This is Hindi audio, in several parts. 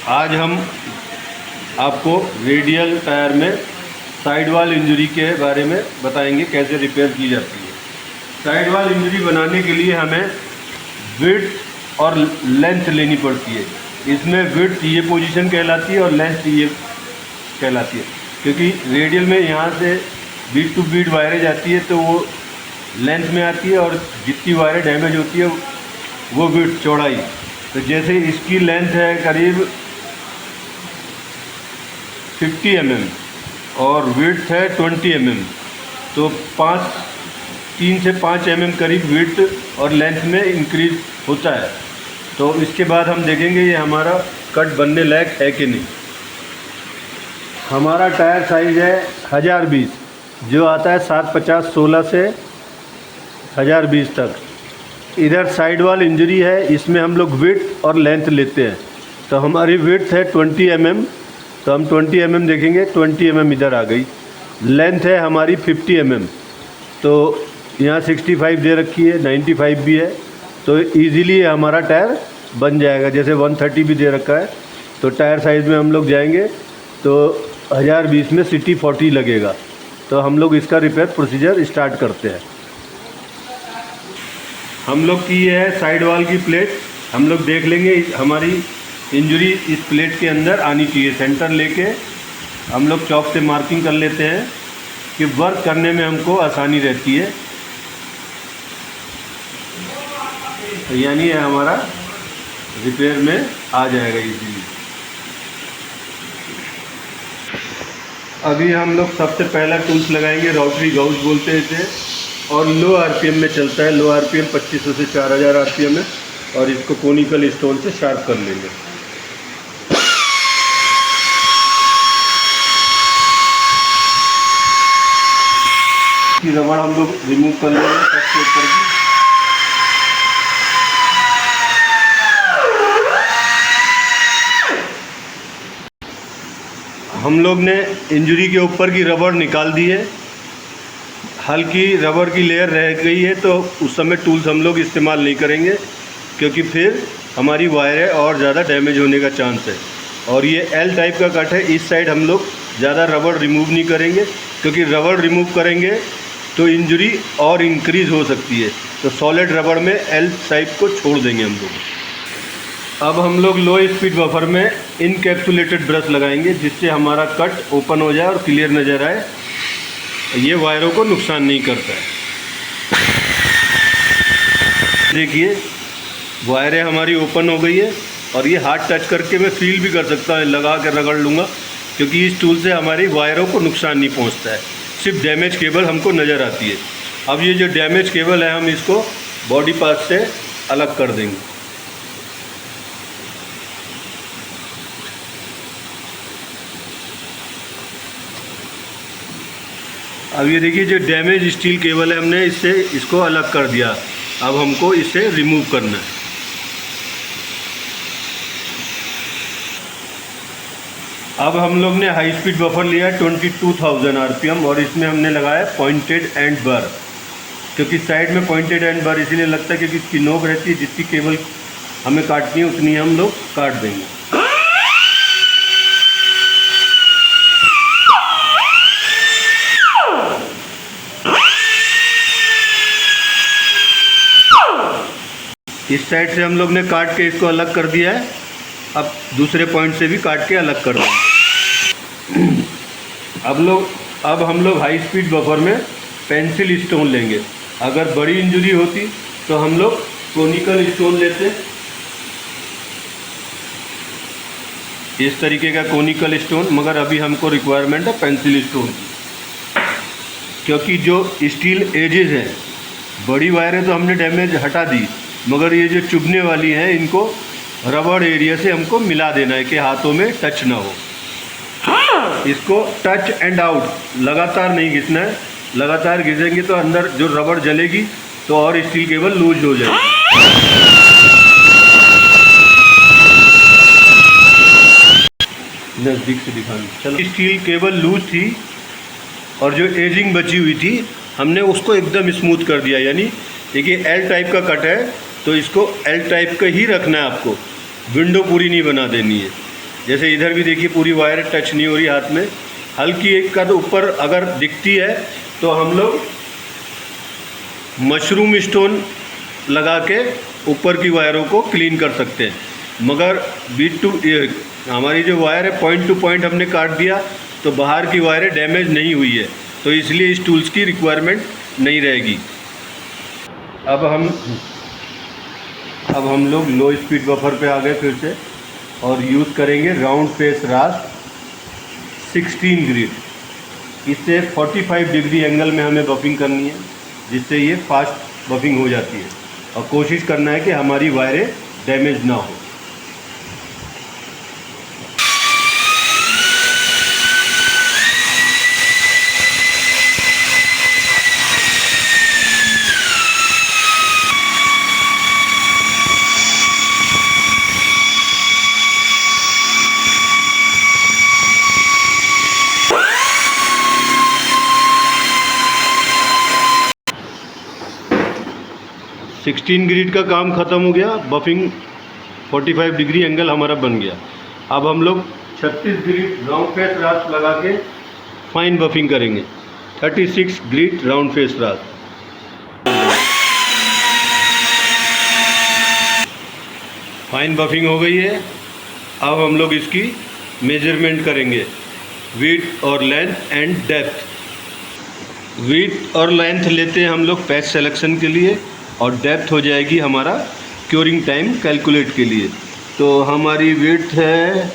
आज हम आपको रेडियल टायर में साइड वॉल इंजरी के बारे में बताएंगे कैसे रिपेयर की जाती है। साइड वॉल इंजरी बनाने के लिए हमें विड्थ और लेंथ लेनी पड़ती है। इसमें विड्थ ये पोजीशन कहलाती है और लेंथ ये कहलाती है, क्योंकि रेडियल में यहाँ से बीट टू बीट वायरें जाती है तो वो लेंथ में आती है और जितनी वायरें डैमेज होती है वो विड्थ चौड़ाई। तो जैसे इसकी लेंथ है करीब 50 mm और विड्थ है 20 mm, तो 3 से 5 mm करीब विड्थ और लेंथ में इंक्रीज होता है। तो इसके बाद हम देखेंगे ये हमारा कट बनने लायक है कि नहीं। हमारा टायर साइज़ है 1020, जो आता है 750/16 से 1020 तक। इधर साइड वॉल इंजरी है, इसमें हम लोग विड्थ और लेंथ लेते हैं। तो हमारी विड्थ है 20 mm, तो हम 20 mm देखेंगे, 20 mm इधर आ गई। लेंथ है हमारी 50 mm, तो यहाँ 65 दे रखी है, 95 भी है, तो इजीली हमारा टायर बन जाएगा। जैसे 130 भी दे रखा है, तो टायर साइज़ में हम लोग जाएंगे तो 1020 में सिटी 40 लगेगा। तो हम लोग इसका रिपेयर प्रोसीजर स्टार्ट करते हैं। हम लोग की ये है साइड वॉल की प्लेट। हम लोग देख लेंगे हमारी इंजरी इस प्लेट के अंदर आनी चाहिए। सेंटर लेके हम लोग चॉक से मार्किंग कर लेते हैं कि वर्क करने में हमको आसानी रहती है। तो यानी ये हमारा रिपेयर में आ जाएगा इजीली। अभी हम लोग सबसे पहला टूल्स लगाएंगे, रोटरी गाउज बोलते हैं इसे, और लो आरपीएम में चलता है। लो आरपीएम 2500 से 4000 आरपीएम है, और इसको कोनिकल स्टोन से शार्प कर लेंगे। की रबड़ हम लोग रिमूव कर लेंगे सबसे ऊपर की। हम लोग ने इंजरी के ऊपर की रबड़ निकाल दी है। हल्की रबड़ की लेयर रह गई है, तो उस समय टूल्स हम लोग इस्तेमाल नहीं करेंगे, क्योंकि फिर हमारी वायरें और ज़्यादा डैमेज होने का चांस है। और ये एल टाइप का कट है, इस साइड हम लोग ज़्यादा रबड़ रिमूव नहीं करेंगे, क्योंकि रबड़ रिमूव करेंगे तो इंजरी और इंक्रीज़ हो सकती है। तो सॉलिड रबड़ में एल टाइप को छोड़ देंगे हम लोग। अब हम लोग लो स्पीड बफर में इनकैप्सुलेटेड ब्रश लगाएंगे, जिससे हमारा कट ओपन हो जाए और क्लियर नज़र आए। ये वायरों को नुकसान नहीं करता है। देखिए वायरें हमारी ओपन हो गई है, और ये हाथ टच करके मैं फील भी कर सकता हूँ, लगा के रगड़ लूँगा, क्योंकि इस टूल से हमारी वायरों को नुकसान नहीं पहुँचता है, सिर्फ डैमेज केबल हमको नज़र आती है। अब ये जो डैमेज केबल है, हम इसको बॉडी पार्ट से अलग कर देंगे। अब ये देखिए जो डैमेज स्टील केबल है, हमने इसको अलग कर दिया। अब हमको इसे रिमूव करना है। अब हम लोग ने हाई स्पीड बफर लिया है 22,000 आरपीएम, और इसमें हमने लगाया पॉइंटेड एंड बर। क्योंकि साइड में पॉइंटेड एंड बर इसीलिए लगता है क्योंकि इसकी नोक रहती है, जितनी केबल हमें काटनी है उतनी हम लोग काट देंगे। इस साइड से हम लोग ने काट के इसको अलग कर दिया है। अब दूसरे पॉइंट से भी काट के अलग कर देंगे। अब हम लोग हाई स्पीड बफर में पेंसिल स्टोन लेंगे। अगर बड़ी इंजरी होती तो हम लोग कोनिकल स्टोन लेते, इस तरीके का कोनिकल स्टोन, मगर अभी हमको रिक्वायरमेंट है पेंसिल स्टोन की, क्योंकि जो स्टील एजेस हैं, बड़ी वायरें तो हमने डैमेज हटा दी, मगर ये जो चुभने वाली हैं इनको रबड़ एरिया से हमको मिला देना है कि हाथों में टच ना हो। इसको टच एंड आउट लगातार नहीं घिसना है। लगातार घिसेंगे तो अंदर जो रबड़ जलेगी तो और स्टील केबल लूज हो जाएगी। नज़दीक से दिखाना। चलो, स्टील केबल लूज थी और जो एजिंग बची हुई थी हमने उसको एकदम स्मूथ कर दिया। यानी देखिए एल टाइप का कट है तो इसको एल टाइप का ही रखना है आपको। विंडो पूरी नहीं बना देनी है। जैसे इधर भी देखिए पूरी वायर टच नहीं हो रही हाथ में, हल्की एक कद ऊपर अगर दिखती है तो हम लोग मशरूम स्टोन लगा के ऊपर की वायरों को क्लीन कर सकते हैं। मगर हमारी जो वायर है पॉइंट टू पॉइंट हमने काट दिया तो बाहर की वायरें डैमेज नहीं हुई है, तो इसलिए इस टूल्स की रिक्वायरमेंट नहीं रहेगी। अब हम लोग लो स्पीड बफर पे आ गए फिर से, और यूज़ करेंगे राउंड फेस रास्प 16 ग्रिड। इससे 45 डिग्री एंगल में हमें बफिंग करनी है, जिससे ये फास्ट बफिंग हो जाती है, और कोशिश करना है कि हमारी वायरें डैमेज ना हो। सिक्सटीन ग्रिड का काम ख़त्म हो गया, बफिंग 45 डिग्री एंगल हमारा बन गया। अब हम लोग 36 ग्रिड राउंड फेस रास्प लगा के फाइन बफिंग करेंगे। 36 grid round face रास्प fine buffing हो गई है। अब हम लोग इसकी मेजरमेंट करेंगे, विड्थ और लेंथ एंड डेप्थ। विड्थ और लेंथ लेते हैं हम लोग पैच सिलेक्शन के लिए, और डेप्थ हो जाएगी हमारा क्योरिंग टाइम कैलकुलेट के लिए। तो हमारी विड्थ है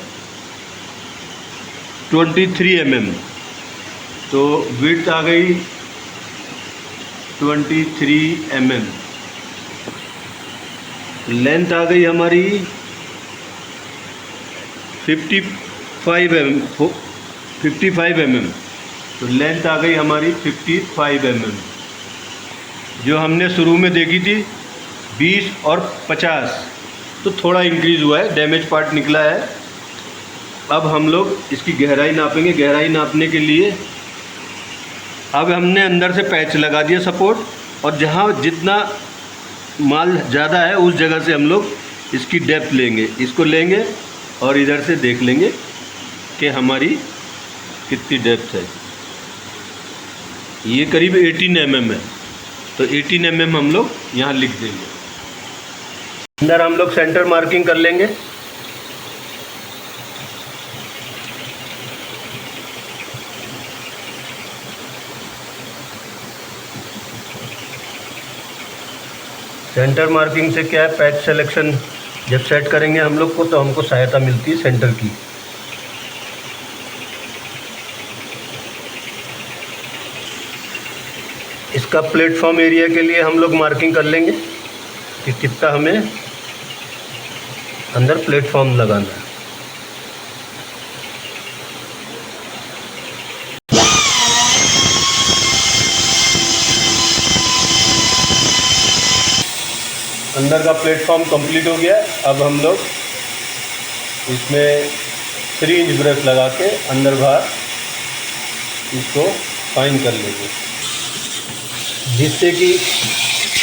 23 mm, तो विड्थ आ गई 23 mm। लेंथ आ गई हमारी 55 mm, तो लेंथ आ गई हमारी 55 mm। जो हमने शुरू में देखी थी 20 और 50, तो थोड़ा इंक्रीज़ हुआ है, डैमेज पार्ट निकला है। अब हम लोग इसकी गहराई नापेंगे। गहराई नापने के लिए अब हमने अंदर से पैच लगा दिया सपोर्ट, और जहाँ जितना माल ज़्यादा है उस जगह से हम लोग इसकी डेप्थ लेंगे, इसको लेंगे और इधर से देख लेंगे कि हमारी कितनी डेप्थ है। ये करीब 18 mm है, तो 18 mm हम लोग यहाँ लिख देंगे। अंदर हम लोग सेंटर मार्किंग कर लेंगे। सेंटर मार्किंग से क्या है, पैच सिलेक्शन जब सेट करेंगे हम लोग को तो हमको सहायता मिलती है सेंटर की। इसका प्लेटफॉर्म एरिया के लिए हम लोग मार्किंग कर लेंगे कि कितना हमें अंदर प्लेटफॉर्म लगाना है। अंदर का प्लेटफॉर्म कंप्लीट हो गया। अब हम लोग इसमें 3 इंच ब्रश लगा के अंदर बाहर इसको फाइन कर लेंगे, जिससे कि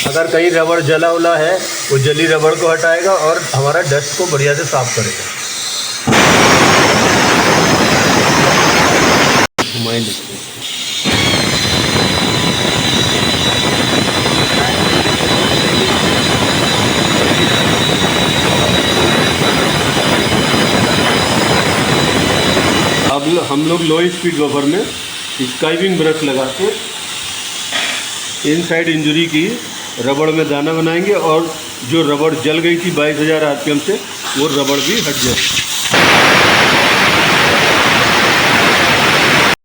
अगर कहीं रबड़ जला उला है वो जली रबड़ को हटाएगा और हमारा डस्ट को बढ़िया से साफ करेगा। अब हम लोग लो स्पीड बफर में स्काइविंग ब्रश लगा के इनसाइड इंजरी की रबड़ में दाना बनाएंगे, और जो रबड़ जल गई थी 22,000 RPM से वो रबड़ भी हट जाएगी।